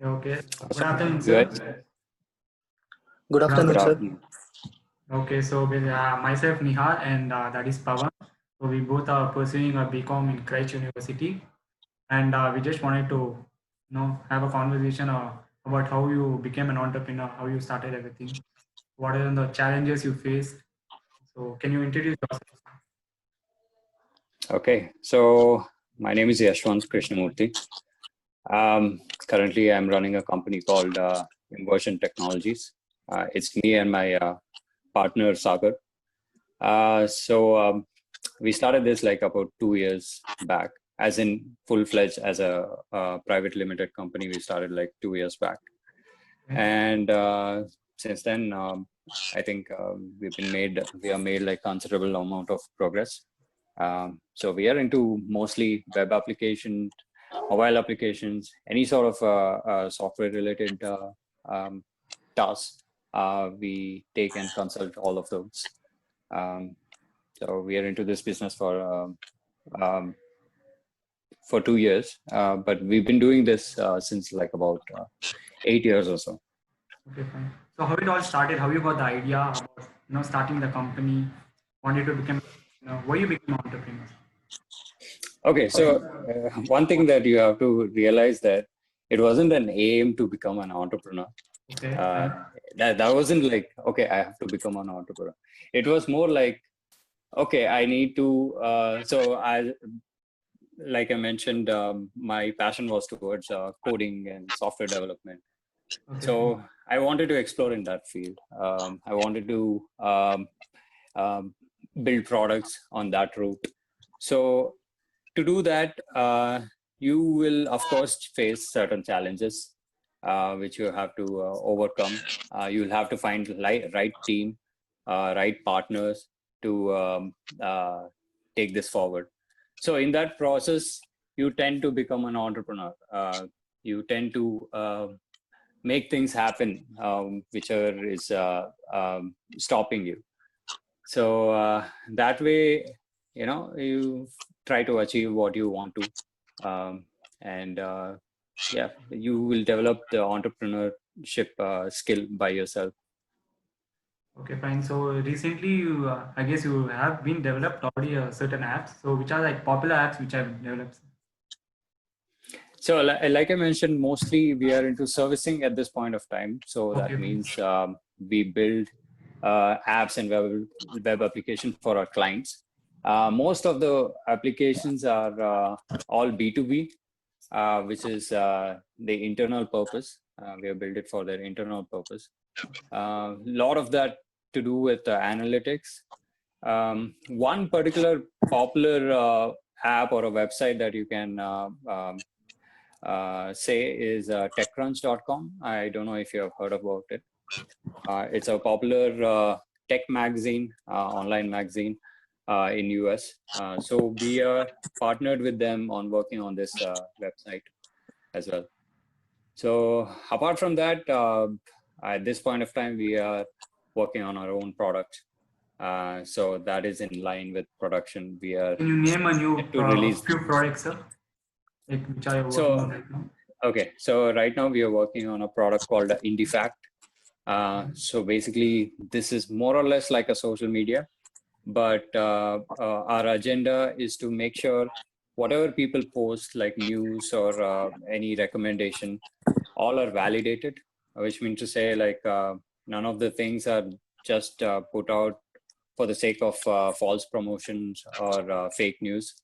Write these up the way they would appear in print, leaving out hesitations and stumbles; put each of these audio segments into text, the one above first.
Okay. Good So, afternoon, you guys, sir. Good Good afternoon, good afternoon. sir. afternoon. Okay, so myself Nihal and that is Pavan. So we both are pursuing a BCom in Christ University, and we just wanted to, have a conversation about how you became an entrepreneur, how you started everything, what are the challenges you faced. So can you introduce yourself? Okay, so my name is Yashwanth Krishnamurthy. Currently, I'm running a company called Inversion Technologies. It's me and my partner Sagar. We started this like about 2 years back, as in full-fledged as a private limited company. We started like 2 years back, Okay. and since then, I think we have made like considerable amount of progress. So we are into mostly web application, mobile applications, any sort of software related tasks. We take and consult all of those. Um, so we are into this business um, for 2 years, but we've been doing this since like about 8 years or so. Okay, fine. So how it all started, how you got the idea about starting the company, wanted to become, why you became an entrepreneur? Okay, so one thing that you have to realize that it wasn't an aim to become an entrepreneur. Okay, Uh, fine. that wasn't like, okay, I have to become an entrepreneur. It was more like, okay, I need to. Like I mentioned, my passion was towards coding and software development. Okay, So fine. I wanted to explore in that field. I wanted to um, build products on that route. So to do that, you will, of course, face certain challenges, which you have to overcome. You'll have to find right team, right partners to take this forward. So in that process, you tend to become an entrepreneur. You tend to make things happen, whichever is stopping you. So that way, you try to achieve what you want to, and yeah, you will develop the entrepreneurship skill by yourself. Okay, fine. So recently, I guess you have been developed already certain apps. So which are like popular apps which have developed? So like I mentioned, mostly we are into servicing at this point of time. So Okay, that fine. means we build apps and web application for our clients. Most of the applications are all B2B, which is the internal purpose. We have built it for their internal purpose. A lot of that to do with analytics. One particular popular app or a website that you can say is techcrunch.com. I don't know if you have heard about it. It's a popular tech magazine, online magazine in US. So we are partnered with them on working on this website as well. So apart from that, at this point of time, we are working on our own product. So that is in line with production. We are Can you name a new yet to release. few products, sir? Like which are you working on So, right now? okay. So right now we are working on a product called IndieFact. So basically, this is more or less like a social media, but our agenda is to make sure whatever people post, like news or any recommendation, all are validated, which means to say like none of the things are just put out for the sake of false promotions or fake news.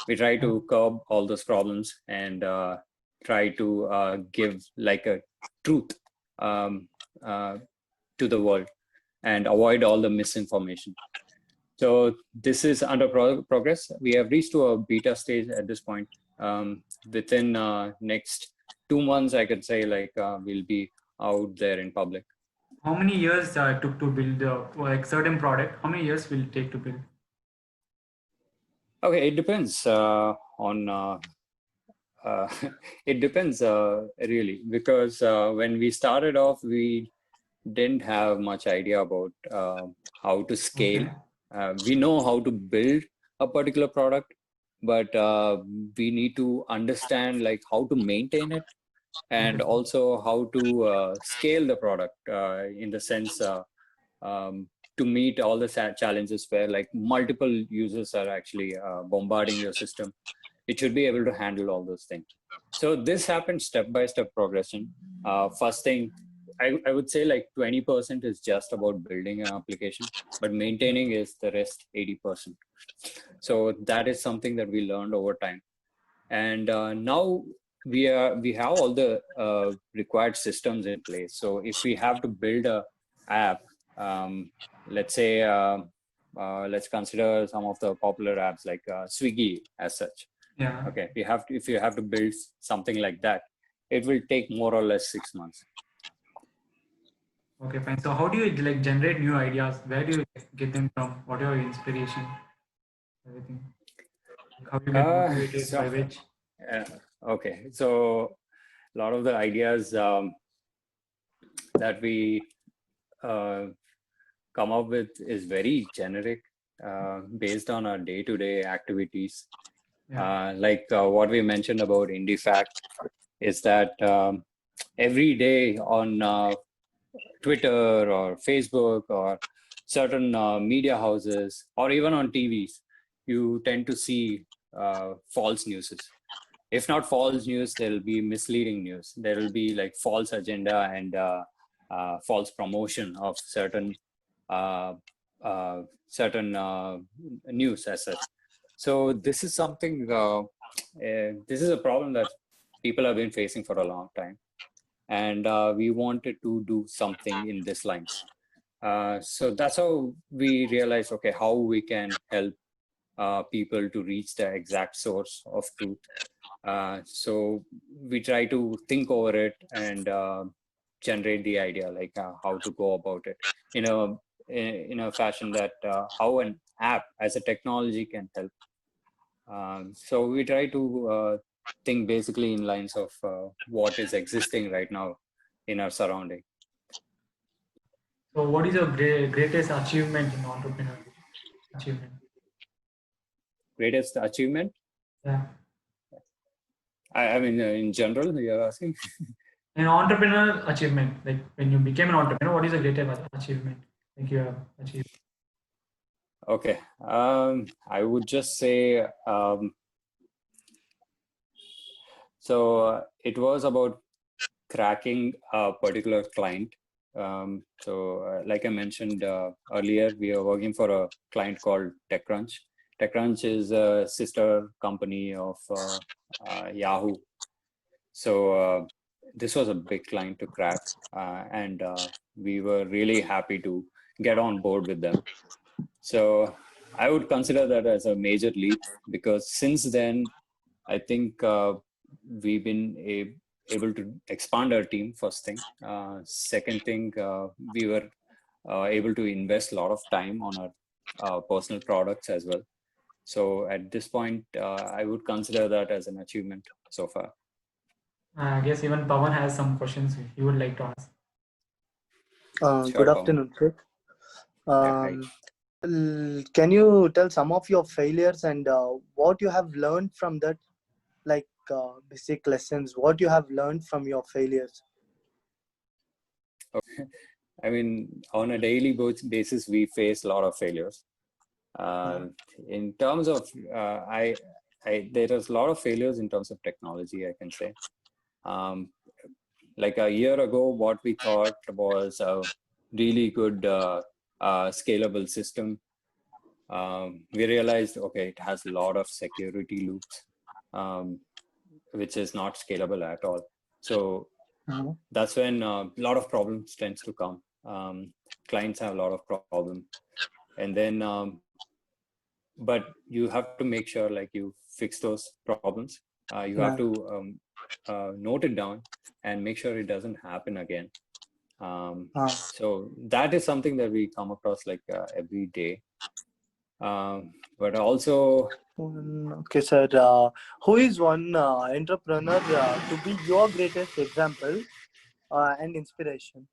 We try to curb all those problems and try to give like a truth um, uh, to the world and avoid all the misinformation. So this is under progress. We have reached to a beta stage at this point. Within next 2 months, I could say like we'll be out there in public. How many years took to build like certain product? How many years will it take to build? Okay, it depends on uh, it depends really, because when we started off, we didn't have much idea about how to scale. Okay. We know how to build a particular product, but we need to understand like how to maintain it, and also how to scale the product in the sense to meet all the challenges where like multiple users are actually bombarding your system. It should be able to handle all those things. So this happens step-by-step progression. First thing, I would say like 20% is just about building an application, but maintaining is the rest 80%. So that is something that we learned over time. And now we have all the required systems in place. So if we have to build a app, let's say, let's consider some of the popular apps like Swiggy as such. Yeah. Okay, if you have to build something like that, it will take more or less 6 months. Okay, fine. So how do you like generate new ideas? Where do you get them from? What are your inspiration? Everything. How do you get motivated? By which? Okay, so a lot of the ideas that we come up with is very generic, based on our day-to-day activities. Yeah. Like what we mentioned about IndieFact is that every day on Twitter or Facebook or certain media houses or even on TVs, you tend to see false news. If not false news, there will be misleading news. There will be like false agenda and false promotion of certain news as such. So this is something. This is a problem that people have been facing for a long time, and we wanted to do something in this lines. So that's how we realized, okay, how we can help people to reach the exact source of truth. So we try to think over it and generate the idea, like how to go about it in a fashion that how an app as a technology can help. So we try to think basically in lines of what is existing right now in our surrounding. So what is your greatest achievement in entrepreneur achievement? Greatest achievement? Yeah. I mean, in general, you're asking? An entrepreneurial achievement, like when you became an entrepreneur, what is the greatest achievement like you have achieved? Okay. I would just say, so it was about cracking a particular client. Like I mentioned earlier, we are working for a client called TechCrunch. TechCrunch is a sister company of Yahoo. So this was a big client to crack, and we were really happy to get on board with them. So I would consider that as a major leap, because since then, I think we've been able to expand our team, first thing. Second thing, we were able to invest a lot of time on our personal products as well. So at this point, I would consider that as an achievement so far. I guess even Pavan has some questions he would like to ask. Sure, Good Pavan. afternoon, sir. Yeah, Can you tell some of your failures and what you have learned from that, like basic lessons, what you have learned from your failures? Okay. I mean, on a daily basis, we face a lot of failures. In terms of, there is a lot of failures in terms of technology, I can say. Like a year ago, what we thought was a really good scalable system. We realized, okay, it has a lot of security loops, which is not scalable at all. So that's when a lot of problems tends to come. Clients have a lot of problems, and then but you have to make sure like you fix those problems. You have to note it down and make sure it doesn't happen again. So that is something that we come across like every day. But also, okay, sir. Who is one entrepreneur to be your greatest example and inspiration?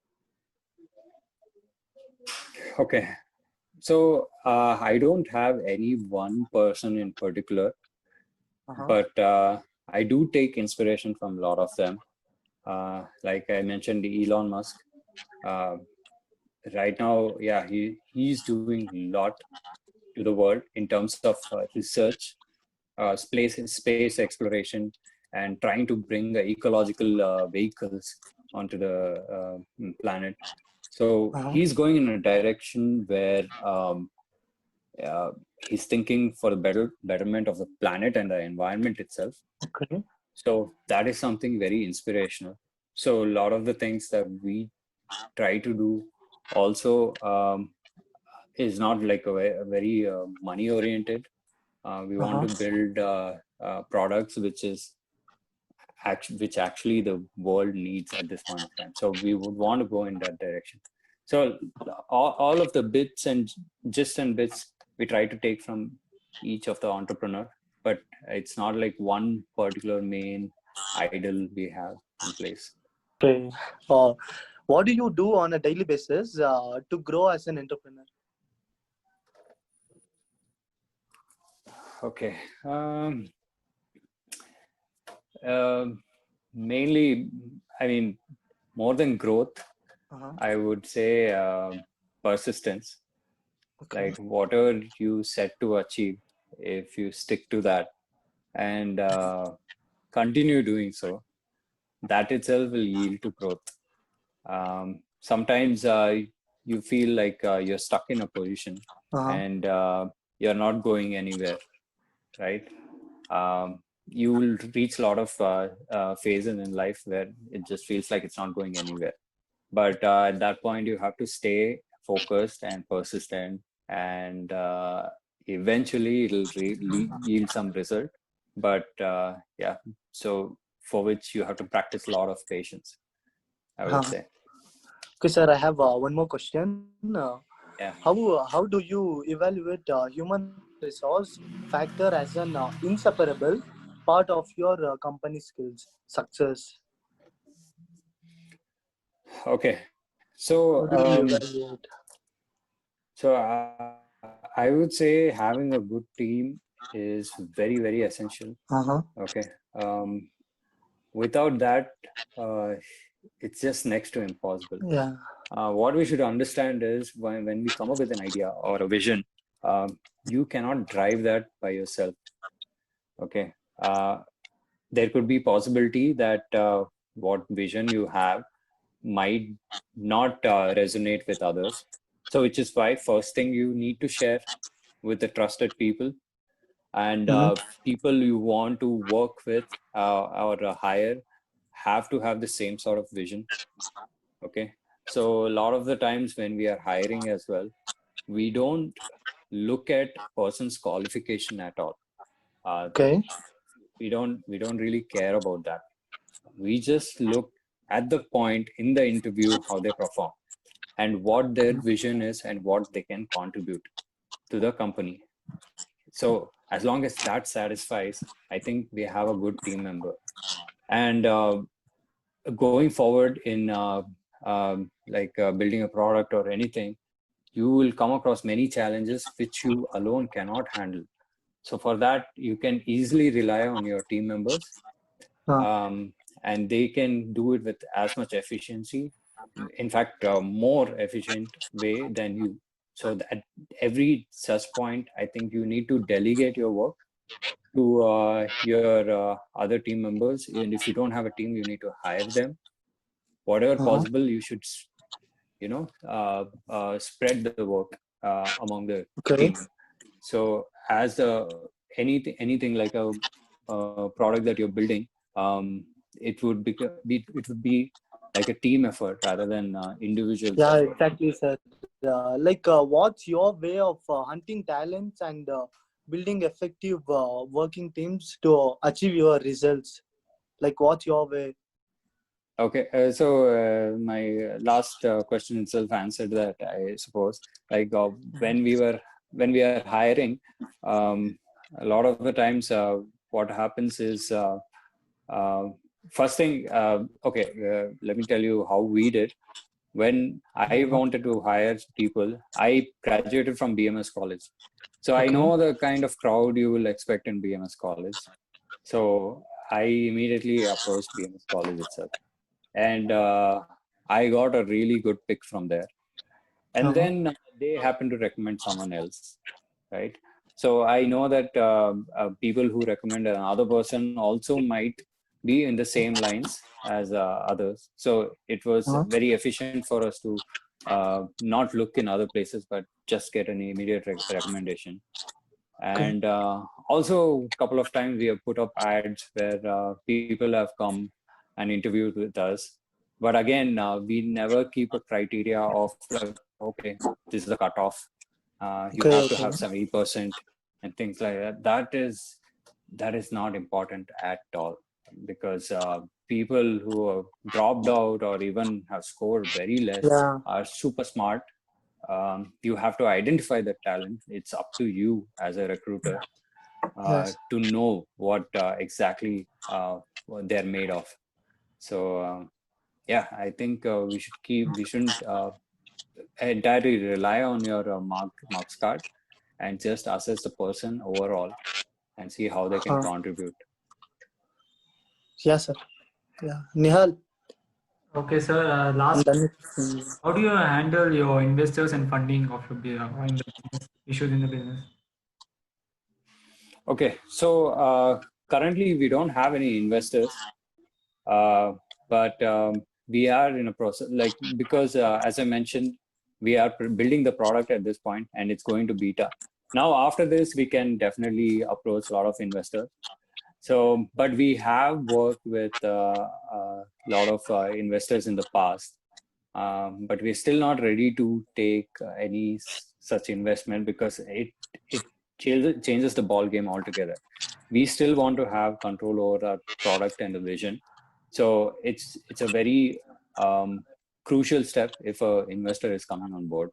okay, so I don't have any one person in particular, but I do take inspiration from a lot of them. like I mentioned, Elon Musk. Uh, right now, yeah, he's doing a lot to the world in terms of research, space exploration, and trying to bring ecological vehicles onto the planet. So he's going in a direction where he's thinking for the betterment of the planet and the environment itself. Okay. So that is something very inspirational. So a lot of the things that we try to do also is not like a very money oriented. We want to build products which actually the world needs at this point of time. So we would want to go in that direction. So all of the bits and bits we try to take from each of the entrepreneur, but it's not like one particular main idol we have in place. Okay. What do you do on a daily basis to grow as an entrepreneur? Okay. Mainly, I mean, more than growth, I would say persistence. Okay. Like whatever you set to achieve, if you stick to that and continue doing so, that itself will yield to growth. Sometimes you feel like you're stuck in a position and you're not going anywhere, right? You will reach a lot of phases in life where it just feels like it's not going anywhere. But at that point, you have to stay focused and persistent, and eventually it'll yield some result. But yeah, so for which you have to practice a lot of patience, I would say. Okay, sir. I have one more question. Yeah. How do you evaluate human resource factor as an inseparable part of your company skills success? Okay. How do you So evaluate? so I would say having a good team is very, very essential. Okay. Without that, it's just next to impossible. Yeah. What we should understand is when we come up with an idea or a vision, you cannot drive that by yourself. Okay. There could be possibility that what vision you have might not resonate with others. So which is why first thing you need to share with the trusted people and people you want to work with or hire have to have the same sort of vision. Okay. So a lot of the times when we are hiring as well, we don't look at person's qualification at all. Okay. We don't really care about that. We just look at the point in the interview how they perform and what their vision is and what they can contribute to the company. So as long as that satisfies, I think we have a good team member. And going forward in building a product or anything, you will come across many challenges which you alone cannot handle. So for that, you can easily rely on your team members, and they can do it with as much efficiency. In fact, more efficient way than you. So at every such point, I think you need to delegate your work to your other team members. And if you don't have a team, you need to hire them. Whatever possible, you should, spread the work among the team. So as anything like a product that you're building, it would be like a team effort rather than individuals Yeah, effort. exactly, sir. What's your way of hunting talents and building effective working teams to achieve your results? Like, what's your way? Okay, so my last question itself answered that, I suppose. Like when we are hiring, a lot of the times what happens is first thing. Let me tell you how we did. When I wanted to hire people, I graduated from BMS college, so I know the kind of crowd you will expect in BMS college. So I immediately approached BMS college itself. and I got a really good pick from there. And then they happen to recommend someone else, right? So I know that people who recommend another person also might be in the same lines as others. So it was very efficient for us to not look in other places, but just get an immediate recommendation. And also a couple of times we have put up ads where people have come and interviewed with us. But again, we never keep a criteria of like, okay, this is the cutoff. You have to have 70% and things like that. That is not important at all, because people who have dropped out or even have scored very less are super smart. You have to identify the talent. It's up to you as a recruiter to know what exactly what they're made of. So yeah, I think we shouldn't entirely rely on your marks card, and just assess the person overall and see how they can contribute. Yes, sir. Yeah, Nehal. Okay, sir. Last, how do you handle your investors and funding of your in the business, issues in the business? Okay, so currently we don't have any investors, but we are in a process, like, because as I mentioned, we are building the product at this point and it's going to beta. Now after this, we can definitely approach a lot of investors. So, but we have worked with a lot of investors in the past, but we're still not ready to take any such investment, because it changes the ball game altogether. We still want to have control over our product and the vision. So it's a very crucial step if an investor is coming on board.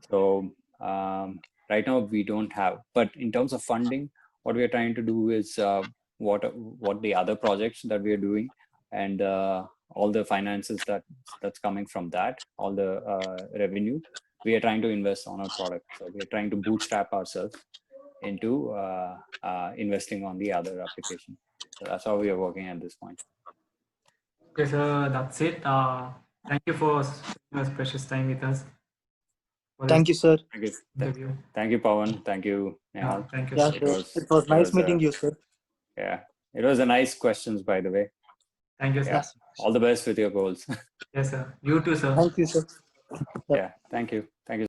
So right now we don't have, but in terms of funding, what we are trying to do is what the other projects that we are doing, and all the finances that's coming from that, all the revenue, we are trying to invest on our product. So we are trying to bootstrap ourselves into investing on the other application. So that's how we are working at this point. Okay, sir, that's it. Thank you for spending your precious time with us. Thank you, sir. Interview. Thank you, Pavan. Thank you, Nehaal. Thank you, Yeah, sir. it was nice meeting you, sir. Yeah, it was a nice questions, by the way. Thank you, sir. Yeah. All the best with your goals. Yes, sir. You too, sir. Thank you, sir. Yeah, thank you. Thank you.